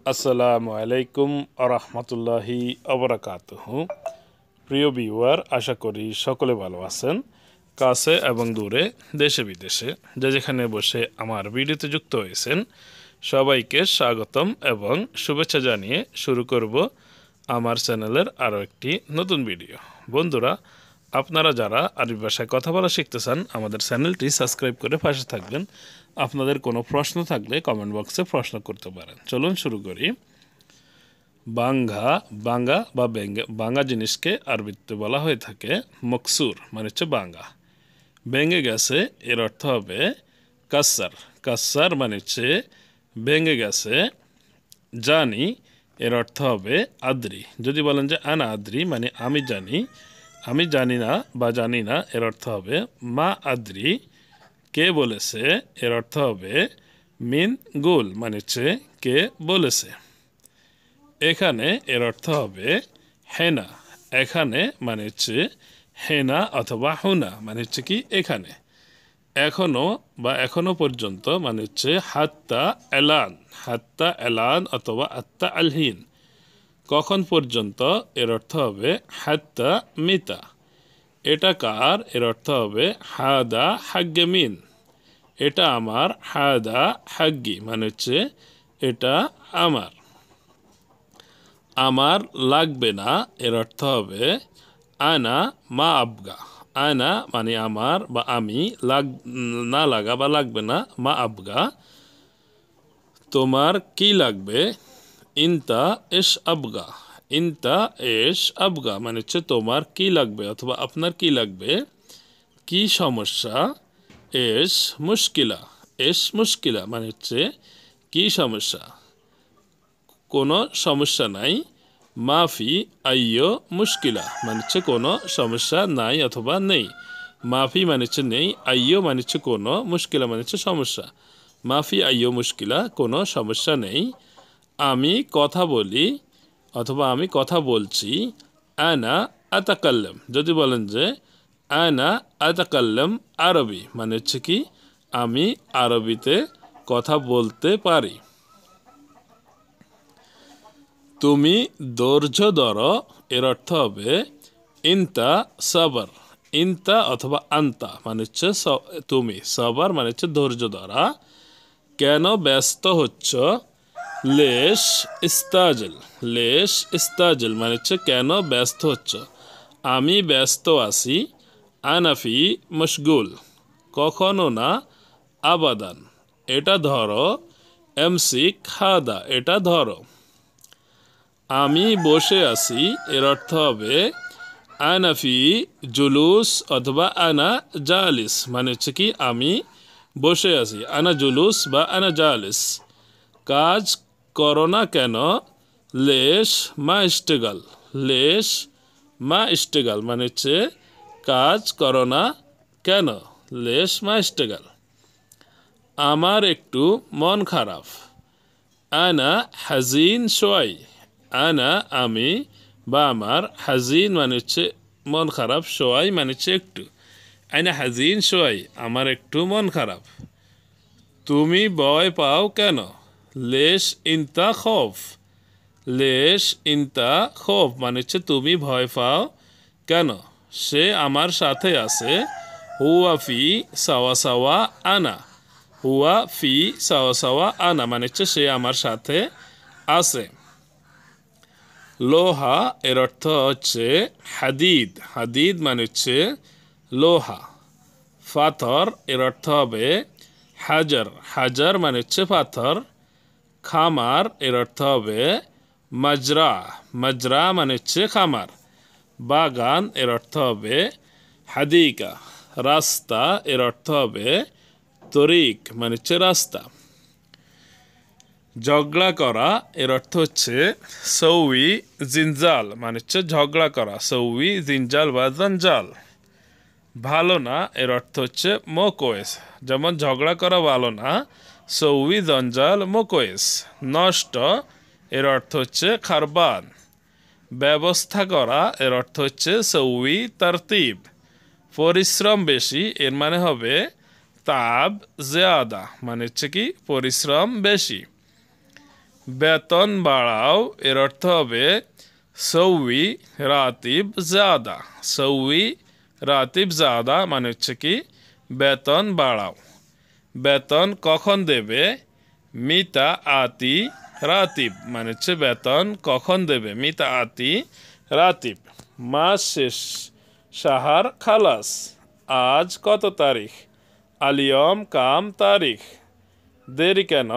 আসসালামু আলাইকুম আরহামতুল্লাহি আবরাকাতুহু। প্রিয় ভিউয়ার, আশা করি সকলে ভালো আছেন। কাছে এবং দূরে, দেশে বিদেশে যে যেখানে বসে আমার ভিডিওতে যুক্ত হয়েছেন সবাইকে স্বাগতম এবং শুভেচ্ছা জানিয়ে শুরু করব আমার চ্যানেলের আরও একটি নতুন ভিডিও। বন্ধুরা, আপনারা যারা আরবি ভাষায় কথা বলা শিখতে চান আমাদের চ্যানেলটি সাবস্ক্রাইব করে পাশে থাকবেন। আপনাদের কোনো প্রশ্ন থাকলে কমেন্ট বক্সে প্রশ্ন করতে পারেন। চলুন শুরু করি। বাঙ্গা বাঙ্গা বা বাঙ্গা জিনিসকে আরবিতে বলা হয়ে থাকে মকসুর, মানে হচ্ছে বাঙ্গা। ভেঙে গেছে এর অর্থ হবে কাসার। কাসার মানে হচ্ছে ভেঙে গেছে। জানি এর অর্থ হবে আদ্রি। যদি বলেন যে আনা আদ্রি মানে আমি জানি, আমি জানি না বা জানি না এর অর্থ হবে মা আদ্রি। কে বলেছে এর অর্থ হবে মিন গুল, মানে হচ্ছে কে বলেছে। এখানে এর অর্থ হবে হেনা। এখানে মানে হচ্ছে হেনা অথবা হুনা, মানে হচ্ছে কি এখানে। এখনো বা এখনো পর্যন্ত মানে হচ্ছে হাত্তা এলান। হাত্তা এলান অথবা আত্তা আলহিন, কখন পর্যন্ত এর অর্থ হবে হাত্তা মিতা। এটা কার এর অর্থ হবে হাদা হাগ্গে মিন। এটা আমার, হাদা হাগ্গি মানে হচ্ছে এটা আমার। আমার লাগবে না এর অর্থ হবে আনা মা আবগা। আনা মানে আমার বা আমি, না লাগা বা লাগবে না, মা আবগা তোমার কি লাগবে। ইনতা এস আবগা। ইনতা এস আবগা মানে হচ্ছে তোমার কি লাগবে অথবা আপনার কি লাগবে। কি সমস্যা। এস মুশকিলা। এস মুশকিলা মানে হচ্ছে কি সমস্যা। কোনো সমস্যা নাই। মাফি আইয়ো মুশকিলা মানে হচ্ছে কোনো সমস্যা নাই অথবা নেই। মাফি মানে হচ্ছে নেই, আইয়ো মানে হচ্ছে কোনো, মুশকিলা মানে হচ্ছে সমস্যা। মাফি আইয়ো মুশকিলা, কোনো সমস্যা নেই। আমি কথা বলি অথবা আমি কথা বলছি। আনা আতাকাল্লাম। যদি বলেন যে আনা আতাকাল্লাম আরবি মানে হচ্ছে কি আমি আরবিতে কথা বলতে পারি। তুমি ধৈর্য ধরো এর অর্থ হবে ইনতা সাবর। ইনতা অথবা আন্তা মানে হচ্ছে তুমি, সাবর মানে হচ্ছে ধৈর্য ধরা। কেন ব্যস্ত হচ্ছ। লেশ ইস্তাজেল। লেশ ইস্তাজেল মানে হচ্ছে কেন ব্যস্ত হচ্ছ। আমি ব্যস্ত আছি। আনাফি মশগুল। কখনো না, আবাদান। এটা ধরো। এমসিক হাদা এটা ধরো। আমি বসে আছি এর অর্থ হবে আনাফি জুলুস অথবা আনা জালিস মানে হচ্ছে কি আমি বসে আছি। আনা জুলুস বা আনা জালিস। কাজ করো না কেন। লেশ মা ইস্টেগাল। লেশ মা ইস্টেগাল মানে হচ্ছে কাজ করো না কেন। লেশ মা ইস্টেগাল। আমার একটু মন খারাপ। আনা হাজিন সোয়াই। আনা আমি বা আমার, হাজিন মানে হচ্ছে মন খারাপ, সোয়াই মানে হচ্ছে একটু। আনা হাজিন সোয়াই আমার একটু মন খারাপ। তুমি ভয় পাও কেন। লেশ ইনতা খৌফ। লেশ ইনতা খৌফ মানে হচ্ছে তুমি ভয় পাও কেন। সে আমার সাথে আছে। হুয়া ফি সাওয়া সাওয়া আনা। হুয়া ফি সাওয়া সাওয়া আনা মানে হচ্ছে সে আমার সাথে আছে। লোহা এর অর্থ হচ্ছে হাদিদ। হাদিদ মানে হচ্ছে লোহা। পাথর এর অর্থ হবে হাজার। হাজার মানে হচ্ছে পাথর। খামার এর অর্থ হবে মাজরা। মাজরা মানে হচ্ছে খামার। বাগান এর অর্থ হবে হাদিকা। রাস্তা এর অর্থ হবে তরিক মানে হচ্ছে রাস্তা। ঝগড়া করা এর অর্থ হচ্ছে সৌই জিনজাল মানে হচ্ছে ঝগড়া করা। সৌই জিনজাল বা জঞ্জাল। ভালো না এর অর্থ হচ্ছে মোকোয়েস। যেমন ঝগড়া করা ভালো না, সৌই জঞ্জাল মোকোয়েস। নষ্ট এর অর্থ হচ্ছে খারবান। ব্যবস্থা করা এর অর্থ হচ্ছে সৌই তারতিব। পরিশ্রম বেশি এর মানে হবে তাব জিয়াদা মানে হচ্ছে কি পরিশ্রম বেশি। বেতন বাড়াও এর অর্থ হবে সৌই রাতিব জাদা। সৌই রাতিব জাদা মানে হচ্ছে কি বেতন বাড়াও। বেতন কখন দেবে? মিতা আতি রাতিব মানে হচ্ছে বেতন কখন দেবে। মিতা আতি রাতিব। মাস শেষ, শাহার খালাস। আজ কত তারিখ? আলিয়ম কাম তারিখ। দেরি কেন?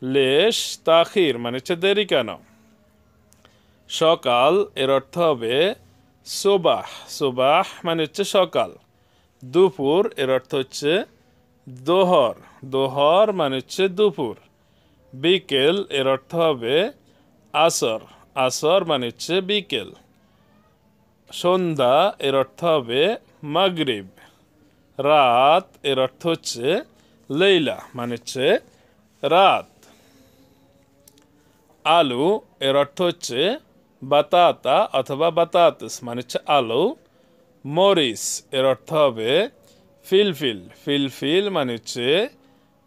লেশ তাখির মানে হচ্ছে দেরি কেন। সকাল এর অর্থ হবে সুবাহ। সুবাহ মানে হচ্ছে সকাল। দুপুর এর অর্থ হচ্ছে দোহর। দোহর মানে হচ্ছে দুপুর। বিকেল এর অর্থ হবে আসর। আসর মানে হচ্ছে বিকেল। সন্ধ্যা এর অর্থ হবে মাগরিব। রাত এর অর্থ হচ্ছে লেইলা মানে হচ্ছে রাত। আলু এর অর্থ হচ্ছে বাতাতা অথবা বাতাতস মানে হচ্ছে আলু। মরিচ এর অর্থ হবে ফিলফিল। ফিলফিল মানে হচ্ছে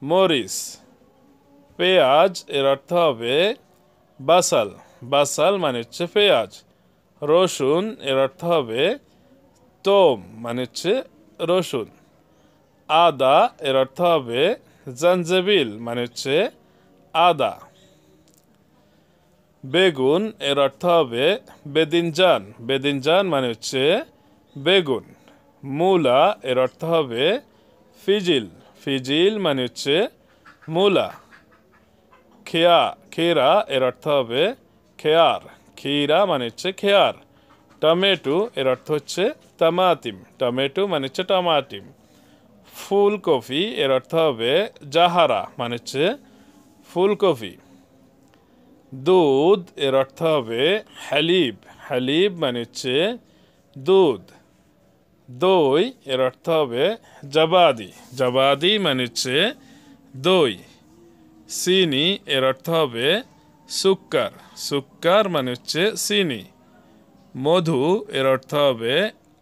মরিচ। পেঁয়াজ এর অর্থ হবে বাসাল। বাসাল মানে হচ্ছে পেঁয়াজ। রসুন এর অর্থ হবে তোম মানে হচ্ছে রসুন। আদা এর অর্থ হবে জাঞ্জাবিল মানে হচ্ছে আদা। বেগুন এর অর্থ হবে বেদিনজান। বেদিনজান মানে হচ্ছে বেগুন। মূলা এর অর্থ হবে ফিজিল। ফিজিল মানে হচ্ছে মূলা। খেরা এর অর্থ হবে খেয়ার। খিরা মানে হচ্ছে খেয়ার। টমেটো এর অর্থ হচ্ছে তামাতিম। টমেটো মানে হচ্ছে টমাটিম। ফুলকপি এর অর্থ হবে জাহারা মানে হচ্ছে ফুলকপি। দুধ এর অর্থ হবে হালিব। হালিব মানে হচ্ছে দুধ। দই এর অর্থ হবে জাবাদি। জাবাদি মানে হচ্ছে দই। চিনি এর অর্থ হবে সুক্কার। সুক্কার মানে হচ্ছে চিনি। মধু এর অর্থ হবে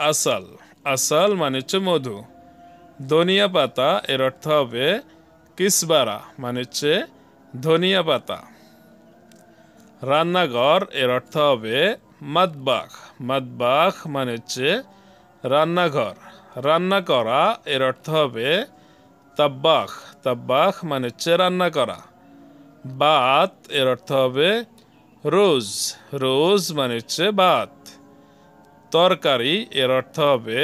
আসাল। আসাল মানে হচ্ছে মধু। ধনিয়া পাতা এর অর্থ হবে কিসবারা মানে হচ্ছে ধনিয়া পাতা। রান্নাঘর এর অর্থ হবে মাতবাখ। মাতবাখ মানে হচ্ছে রান্নাঘর। রান্না করা এর অর্থ হবে তাব্বাখ। তাব্বাখ মানে হচ্ছে রান্না করা। ভাত এর অর্থ হবে রোজ। রোজ মানে হচ্ছে ভাত। তরকারি এর অর্থ হবে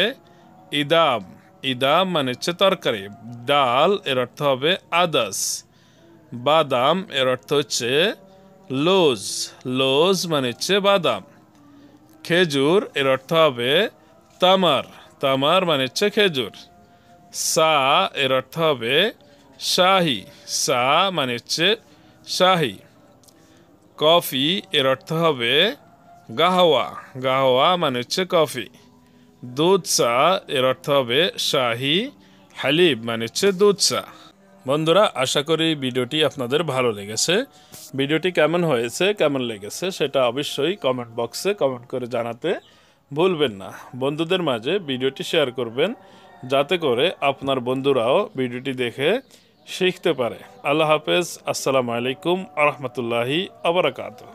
ইদাম। ইদাম মানে হচ্ছে তরকারি। ডাল এর অর্থ হবে আদাস। বাদাম এর অর্থ হচ্ছে লোজ। লোজ মানে হচ্ছে বাদাম। খেজুর এর অর্থ হবে তামার। তামার মানে হচ্ছে খেজুর। সা এর অর্থ হবে শাহি। সা মানে হচ্ছে শাহি। কফি এর অর্থ হবে গাহওয়া। গাহওয়া মানে হচ্ছে কফি। দুধ চা এর অর্থ হবে শাহি। হালিব মানে হচ্ছে দুধ চা। বন্ধুরা, আশা করি ভিডিওটি আপনাদের ভালো লেগেছে। ভিডিওটি কেমন হয়েছে, কেমন লেগেছে সেটা অবশ্যই কমেন্ট বক্সে কমেন্ট করে জানাতে ভুলবেন না। বন্ধুদের মাঝে ভিডিওটি শেয়ার করবেন যাতে করে আপনার বন্ধুরাও ভিডিওটি দেখে শিখতে পারে। আল্লাহ হাফেজ। আসসালামু আলাইকুম আ রহমতুল্লাহি আ বারাকাতুহু।